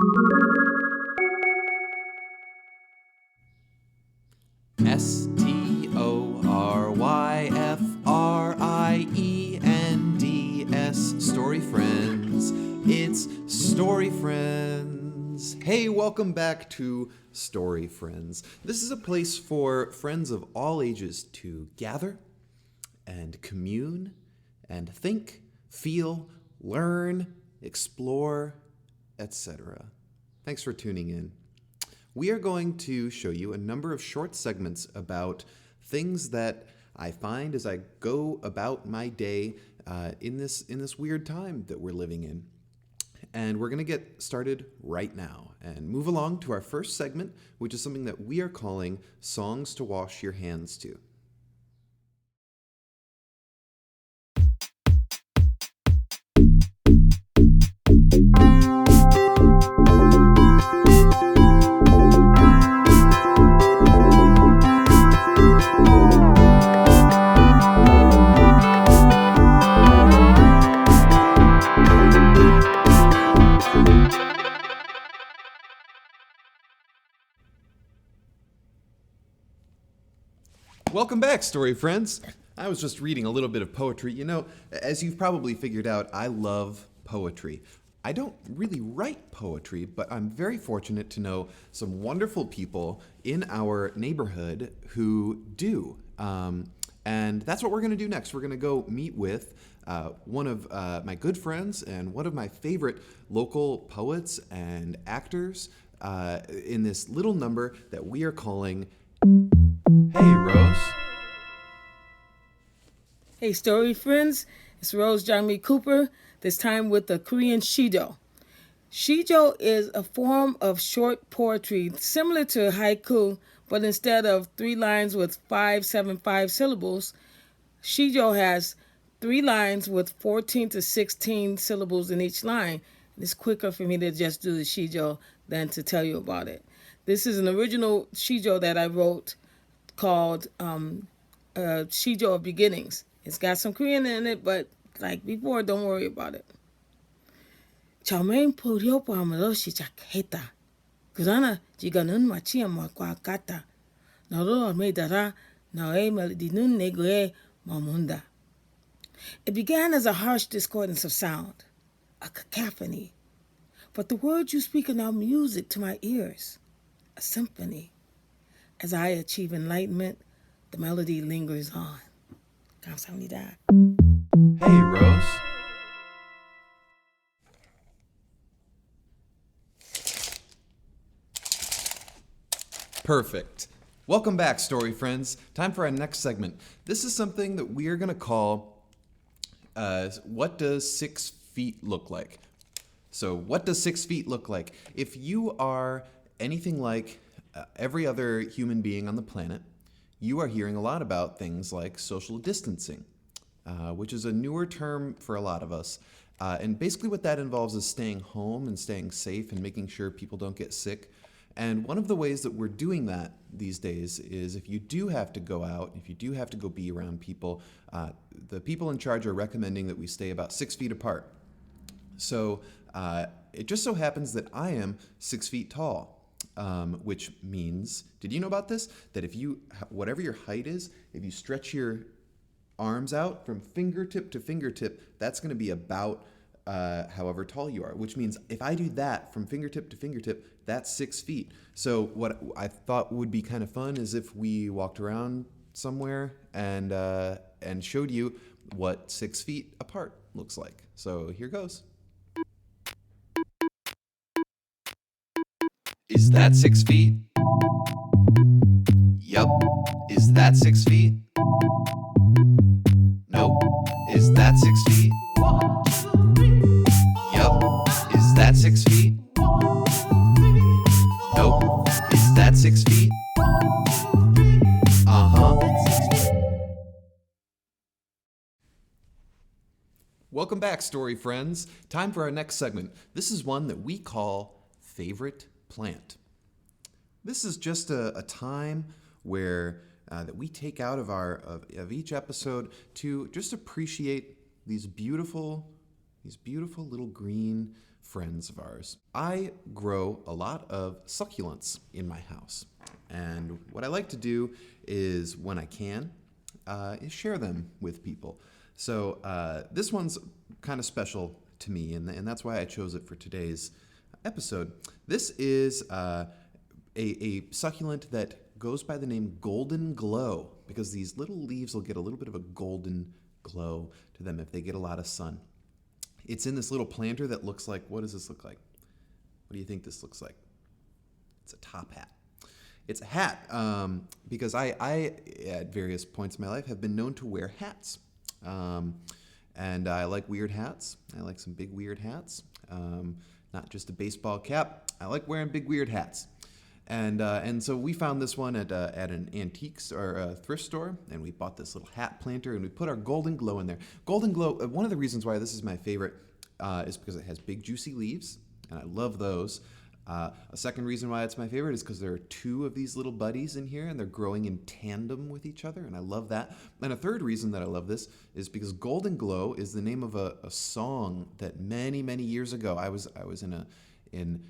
Storyfriends, Story Friends. It's Story Friends. Hey, welcome back to Story Friends. This is a place for friends of all ages to gather and commune and think, feel, learn, explore, etc. Thanks for tuning in. We are going to show you a number of short segments about things that I find as I go about my day in this weird time that we're living in. And we're going to get started right now and move along to our first segment, which is something that we are calling Songs to Wash Your Hands To. Welcome back, Story Friends. I was just reading a little bit of poetry. You know, as you've probably figured out, I love poetry. I don't really write poetry, but I'm very fortunate to know some wonderful people in our neighborhood who do. And that's what we're going to do next. We're going to go meet with one of my good friends and one of my favorite local poets and actors in this little number that we are calling Hey, Rose. Hey, Story Friends. It's Rose Jamgmi Cooper, this time with the Korean Sijo. Sijo is a form of short poetry similar to haiku, but instead of 3 lines with 575 syllables, Sijo has 3 lines with 14 to 16 syllables in each line. It's quicker for me to just do the Sijo than to tell you about it. This is an original Sijo that I wrote called Sijo of Beginnings. It's got some Korean in it, but like before, don't worry about it. 처음엔 포리오빠함으로 시작했다. 그러나 지금은 마치 음악과 같다. 너로 얼매달아 너의 멜로디는 내 귀에 머문다. It began as a harsh discordance of sound, a cacophony. But the words you speak are now music to my ears, a symphony. As I achieve enlightenment, the melody lingers on. 감사합니다. Hey, Rose. Perfect. Welcome back, Story Friends. Time for our next segment. This is something that we are going to call, What Does 6 Feet Look Like? So, what does 6 feet look like? If you are anything like every other human being on the planet, you are hearing a lot about things like social distancing, which is a newer term for a lot of us. And basically what that involves is staying home and staying safe and making sure people don't get sick. And one of the ways that we're doing that these days is if you do have to go out, if you do have to go be around people, the people in charge are recommending that we stay about 6 feet apart. So it just so happens that I am 6 feet tall. Which means, did you know about this? That if you, whatever your height is, if you stretch your arms out from fingertip to fingertip, that's going to be about however tall you are, which means if I do that from fingertip to fingertip, that's 6 feet. So what I thought would be kind of fun is if we walked around somewhere and showed you what 6 feet apart looks like. So here goes. Is that 6 feet? Yup. Is that 6 feet? Nope. Is that 6 feet? Yup. Is that 6 feet? Nope. Is that 6 feet? Uh-huh. Welcome back, Story Friends. Time for our next segment. This is one that we call Favorite Plant. This is just a time where that we take out of each episode to just appreciate these beautiful little green friends of ours. I grow a lot of succulents in my house. And what I like to do is, when I can, is share them with people. So this one's kind of special to me, and that's why I chose it for today's episode. This is a succulent that goes by the name Golden Glow, because these little leaves will get a little bit of a golden glow to them if they get a lot of sun. It's in this little planter that looks like, what does this look like? What do you think this looks like? It's a top hat. It's a hat because I, at various points in my life, have been known to wear hats. And I like weird hats. I like some big weird hats. Not just a baseball cap. I like wearing big weird hats. And so we found this one at an antiques or a thrift store, and we bought this little hat planter, and we put our Golden Glow in there. Golden Glow, one of the reasons why this is my favorite is because it has big juicy leaves, and I love those. A second reason why it's my favorite is because there are two of these little buddies in here, and they're growing in tandem with each other, and I love that. And a third reason that I love this is because Golden Glow is the name of a song that many, many years ago I was in an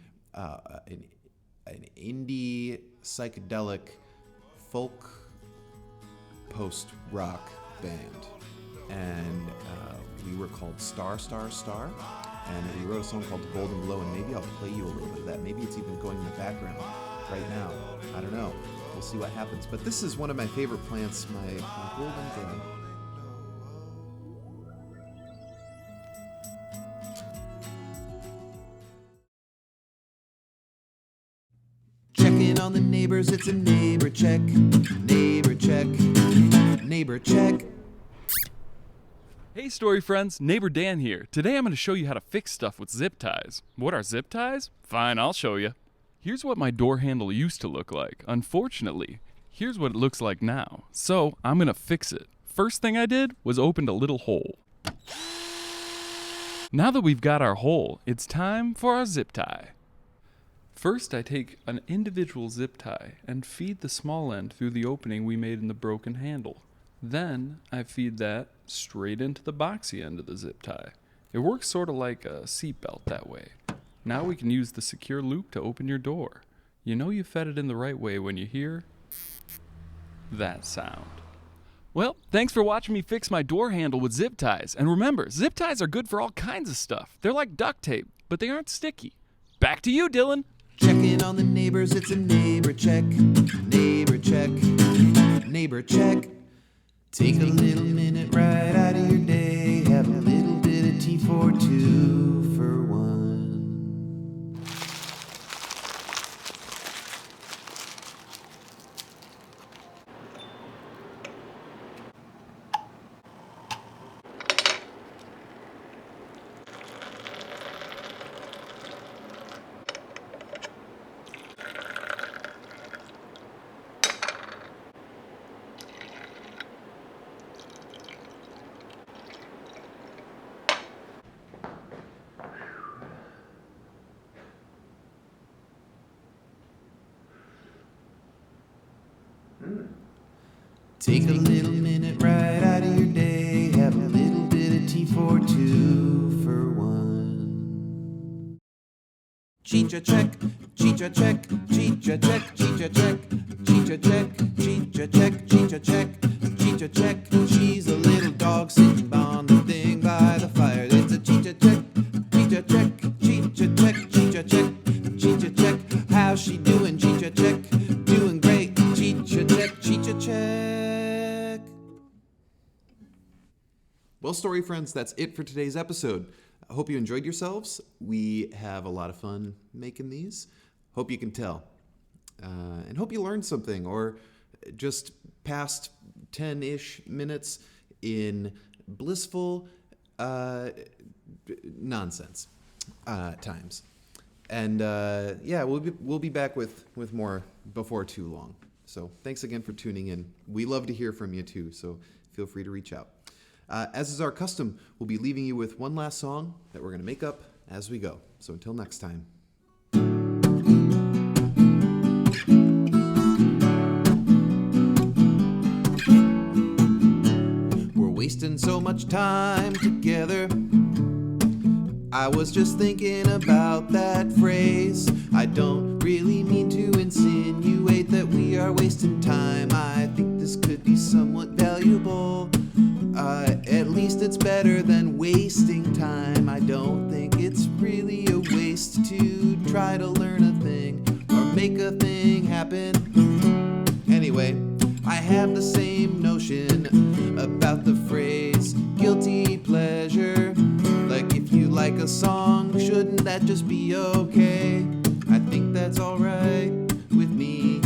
indie psychedelic folk post rock band, and we were called Star, and we wrote a song called Golden Glow, and maybe I'll play you a little bit of that. Maybe it's even going in the background right now. I don't know. We'll see what happens. But this is one of my favorite plants, my Golden Glow. Checking on the neighbors, it's a neighbor check. Neighbor check. Neighbor check. Hey Story Friends, Neighbor Dan here. Today I'm going to show you how to fix stuff with zip ties. What are zip ties? Fine, I'll show you. Here's what my door handle used to look like. Unfortunately, here's what it looks like now. So I'm going to fix it. First thing I did was opened a little hole. Now that we've got our hole, it's time for our zip tie. First I take an individual zip tie and feed the small end through the opening we made in the broken handle. Then I feed that straight into the boxy end of the zip tie. It works sort of like a seatbelt that way. Now we can use the secure loop to open your door. You know you fed it in the right way when you hear that sound. Well, thanks for watching me fix my door handle with zip ties. And remember, zip ties are good for all kinds of stuff. They're like duct tape, but they aren't sticky. Back to you, Dylan. Checking on the neighbors, it's a neighbor check. Neighbor check. Neighbor check. Take a little minute right out of your day. Have a little bit of tea for two for one. Take a little minute right out of your day. Have a little bit of tea for two for one. Cheech-a check, cheech-a check, cheech-a check, cheech-a check, cheech-a check, cheech-a check, cheech-a check, cheech-a check. She's a little dog sitting on the thing by the fire. It's a cheech-a check, cheech-a check, cheech-a check, cheech-a check, cheech-a check. How's she doing, cheech-a check? Doing great, cheech-a check, cheech-a check. Well, Story Friends, that's it for today's episode. I hope you enjoyed yourselves. We have a lot of fun making these. Hope you can tell. And hope you learned something, or just passed 10-ish minutes in blissful nonsense times. And yeah, we'll be back with more before too long. So thanks again for tuning in. We love to hear from you too, so feel free to reach out. As is our custom, we'll be leaving you with one last song that we're going to make up as we go. So until next time. We're wasting so much time together. I was just thinking about that phrase. I don't really mean to insinuate that we are wasting time. I think this could be somewhat valuable. At least it's better than wasting time. I don't think it's really a waste to try to learn a thing or make a thing happen. Anyway, I have the same notion about the phrase guilty pleasure. Like if you like a song, shouldn't that just be okay? I think that's alright with me.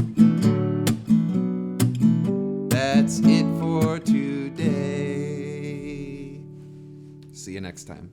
That's it for today. See you next time.